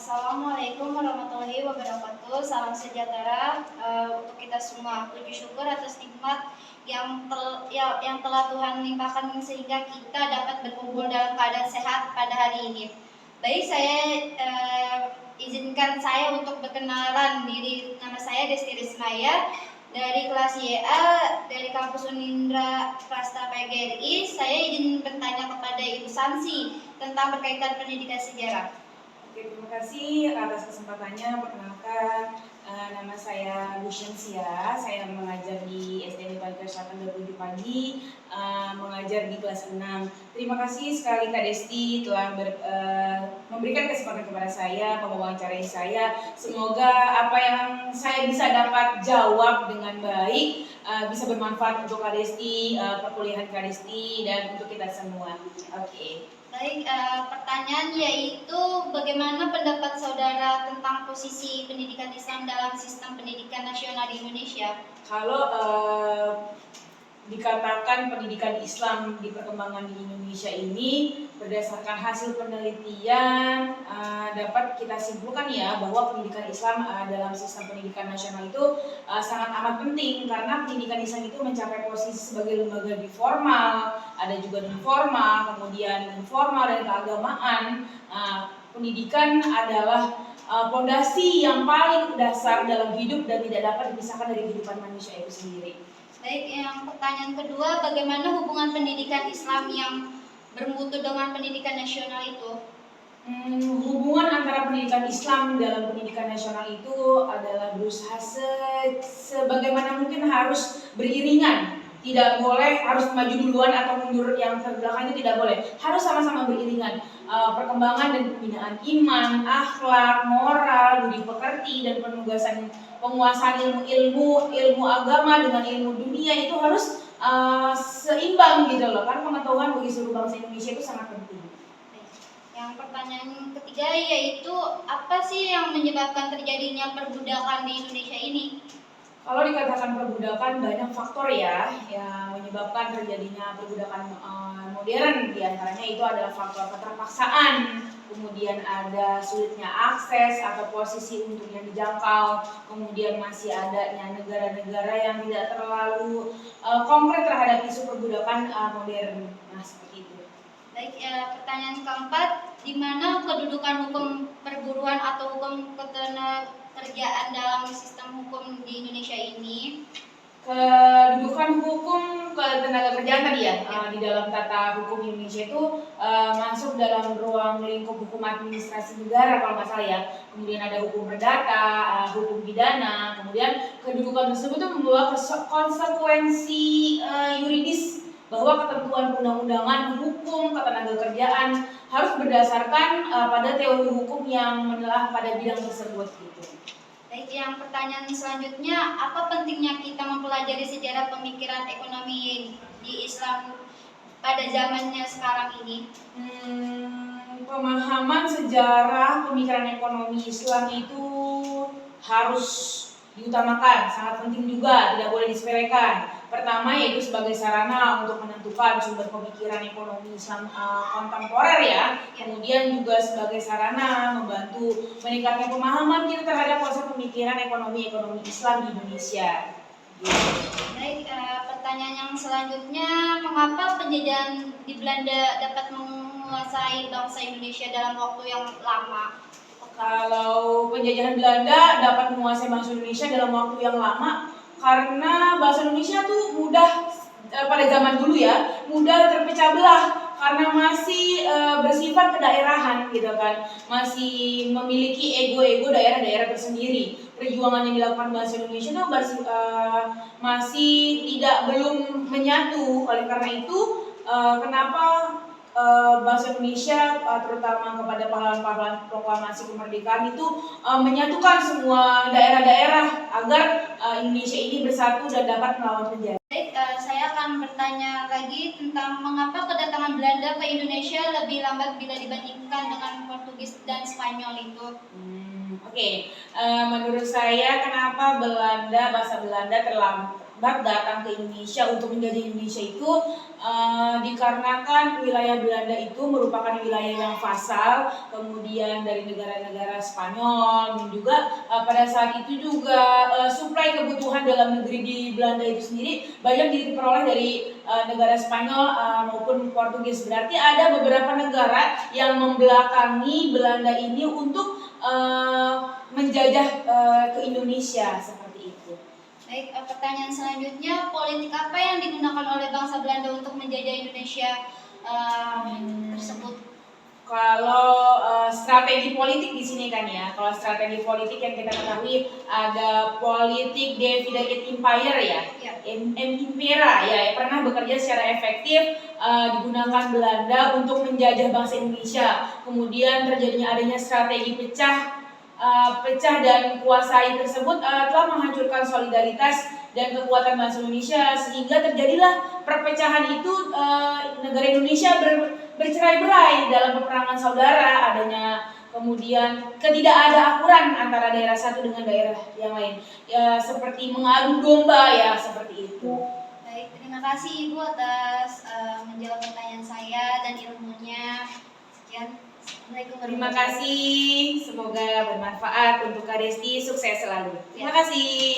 Assalamualaikum warahmatullahi wabarakatuh. Salam sejahtera untuk kita semua. Puji syukur atas nikmat yang telah Tuhan limpahkan sehingga kita dapat berkumpul dalam keadaan sehat pada hari ini. Baik, izinkan saya untuk berkenalan diri. Nama saya Desti Rismaya dari kelas YA dari kampus Unindra Prasta PGRI. Saya izin bertanya kepada Ibu Sansi tentang berkaitan pendidikan sejarah. Oke, terima kasih atas kesempatannya. Perkenalkan, nama saya Bu Syensia. Saya mengajar di SDN Pagi Selatan 27 pagi, mengajar di kelas 6. Terima kasih sekali Kak Desti telah memberikan kesempatan kepada saya, mewawancarai saya. Semoga apa yang saya bisa dapat jawab dengan baik bisa bermanfaat untuk Kak Desti, perkuliahan Kak Desti, dan untuk kita semua. Oke. Baik, pertanyaan yaitu bagaimana pendapat saudara tentang posisi pendidikan Islam dalam sistem pendidikan nasional di Indonesia? Kalau dikatakan pendidikan Islam di perkembangan di Indonesia ini berdasarkan hasil penelitian dapat kita simpulkan ya bahwa pendidikan Islam dalam sistem pendidikan nasional itu sangat amat penting karena pendidikan Islam itu mencapai posisi sebagai lembaga di formal, ada juga non formal, kemudian informal dan keagamaan. Pendidikan adalah fondasi yang paling dasar dalam hidup dan tidak dapat dipisahkan dari kehidupan manusia itu sendiri. Baik, yang pertanyaan kedua, bagaimana hubungan pendidikan Islam yang bermutu dengan pendidikan nasional itu? Hubungan antara pendidikan Islam dalam pendidikan nasional itu adalah berusaha sebagaimana mungkin harus beriringan. Tidak boleh harus maju duluan atau mundur yang terbelakang, itu tidak boleh. Harus sama-sama beriringan. Perkembangan dan pembinaan iman, akhlak, moral, budi pekerti, dan penguasaan ilmu agama dengan ilmu dunia itu harus seimbang gitu loh. Kan pengetahuan bagi seluruh bangsa Indonesia itu sangat penting. Yang pertanyaan ketiga yaitu apa sih yang menyebabkan terjadinya perbudakan di Indonesia ini? Kalau dikatakan perbudakan banyak faktor ya yang menyebabkan terjadinya perbudakan modern. Di antaranya itu adalah faktor keterpaksaan, kemudian ada sulitnya akses atau posisi untuk yang dijangkau, kemudian masih adanya negara-negara yang tidak terlalu konkret terhadap isu perbudakan modern. Nah, seperti itu. Baik, pertanyaan keempat, di mana kedudukan hukum perburuan atau hukum ketenagakerjaan dalam sistem hukum di Indonesia ini? Kedudukan hukum ketenagakerjaan tadi ya, di dalam tata hukum Indonesia itu masuk dalam ruang lingkup hukum administrasi negara kalau nggak salah ya. Kemudian ada hukum perdata, hukum pidana, kemudian kedudukan tersebut itu membawa konsekuensi yuridis bahwa ketentuan undang-undangan hukum ketenagakerjaan harus berdasarkan pada teori hukum yang menelaah pada bidang tersebut gitu. Baik, yang pertanyaan selanjutnya, apa pentingnya kita mempelajari sejarah pemikiran ekonomi di Islam pada zamannya sekarang ini? Pemahaman sejarah pemikiran ekonomi Islam itu harus diutamakan, sangat penting juga, tidak boleh disepelekan. Pertama yaitu sebagai sarana untuk menentukan sumber pemikiran ekonomi Islam kontemporer ya. Kemudian juga sebagai sarana membantu meningkatkan pemahaman kita terhadap konsep pemikiran ekonomi Islam di Indonesia. Baik, pertanyaan yang selanjutnya, mengapa penjajahan di Belanda dapat menguasai bangsa Indonesia dalam waktu yang lama? Kalau penjajahan Belanda dapat menguasai bangsa Indonesia dalam waktu yang lama karena bahasa Indonesia tuh mudah pada zaman dulu ya, mudah terpecah belah karena masih bersifat kedaerahan gitu kan, masih memiliki ego-ego daerah-daerah tersendiri. Perjuangan yang dilakukan bahasa Indonesia itu masih belum menyatu. Oleh karena itu, kenapa bahasa Indonesia terutama kepada pahlawan-pahlawan proklamasi kemerdekaan itu menyatukan semua daerah-daerah agar Indonesia ini bersatu dan dapat melawan penjajah. Baik, saya akan bertanya lagi tentang mengapa kedatangan Belanda ke Indonesia lebih lambat bila dibandingkan dengan Portugis dan Spanyol itu. Oke. Menurut saya kenapa bahasa Belanda Akbar datang ke Indonesia untuk menjajah Indonesia itu dikarenakan wilayah Belanda itu merupakan wilayah yang vasal, kemudian dari negara-negara Spanyol, dan juga pada saat itu juga suplai kebutuhan dalam negeri di Belanda itu sendiri banyak diperoleh dari negara Spanyol maupun Portugis. Berarti ada beberapa negara yang membelakangi Belanda ini untuk menjajah ke Indonesia seperti itu. Baik, pertanyaan selanjutnya, politik apa yang digunakan oleh bangsa Belanda untuk menjajah Indonesia tersebut? Kalau strategi politik di sini kan ya, kalau strategi politik yang kita ketahui ada politik divided empire ya, Ya. Impera ya, yang pernah bekerja secara efektif digunakan Belanda untuk menjajah bangsa Indonesia. Kemudian terjadinya adanya strategi pecah dan kuasai tersebut telah menghancurkan solidaritas dan kekuatan bangsa Indonesia, sehingga terjadilah perpecahan itu. Negara Indonesia bercerai-berai dalam peperangan saudara, adanya kemudian ketidakadakuran antara daerah satu dengan daerah yang lain, ya seperti mengadu domba ya, seperti itu. Baik, terima kasih Ibu atas menjawab pertanyaan saya dan ilmunya. Sekian. Assalamualaikum Terima warahmatullahi wabarakatuh. kasih, semoga bermanfaat untuk Kak Desti, sukses selalu. Terima kasih.